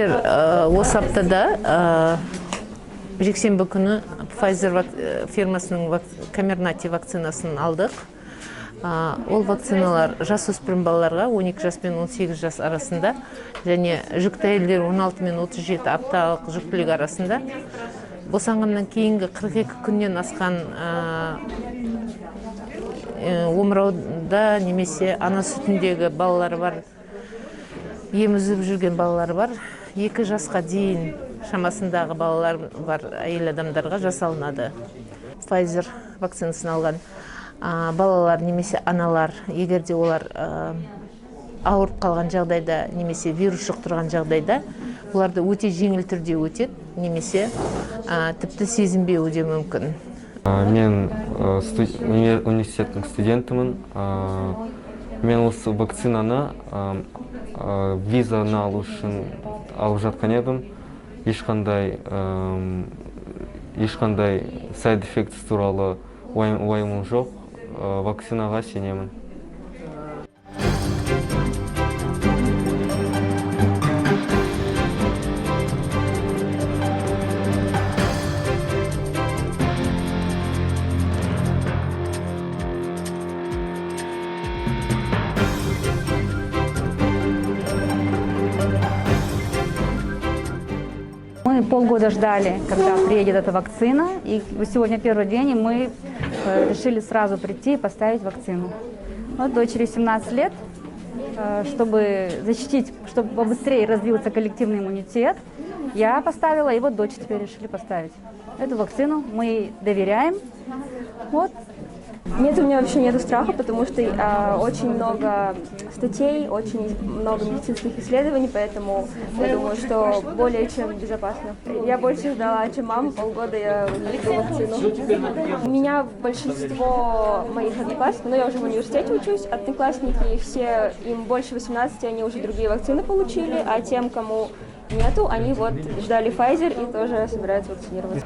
Біздер осы аптада жексенбі күні Pfizer фирмасының Comirnaty вакцинасын алдық. Ол вакциналар жасөспірім балаларға 12 жас пен 18 жас арасында және жүкті әйелдер 16 мен 37 апталық жүктілік арасында. Босанғаннан кейінгі 42 күннен асқан омырауда немесе ана сүтіндегі балалары бар, ем үзіп жүрген балалары бар, 2 жасқа дейін шамасындағы балалар бар әйел адамдарға жасалынады. Pfizer вакцинасын алған балалар немесе аналар, егерде олар ауырып қалған жағдайда немесе вирус жұқтырған жағдайда, оларды өте жеңіл түрде өтеді, немесе тіпті сезінбеуі де мүмкін. Мен университеттің студентімін. Мен осы вакцинаны визаны алу үшін алып жатқан едім. Ешқандай сайд эффектісі туралы уайымым жоқ. Вакцинаға сенемін. Мы полгода ждали, когда приедет эта вакцина, и сегодня первый день, и мы решили сразу прийти и поставить вакцину. Вот дочери 17 лет, чтобы защитить, чтобы побыстрее развился коллективный иммунитет, я поставила, и вот дочь теперь решили поставить. Эту вакцину мы ей доверяем. Вот. Нет, у меня вообще нет страха, потому что очень много статей, очень много медицинских исследований, поэтому я думаю, что более чем безопасно. Я больше ждала, чем мама, полгода я жду вакцину. У меня большинство моих одноклассников, но я уже в университете учусь, одноклассники все, им больше 18, они уже другие вакцины получили, а тем, кому нету, они вот ждали Pfizer и тоже собираются вакцинироваться.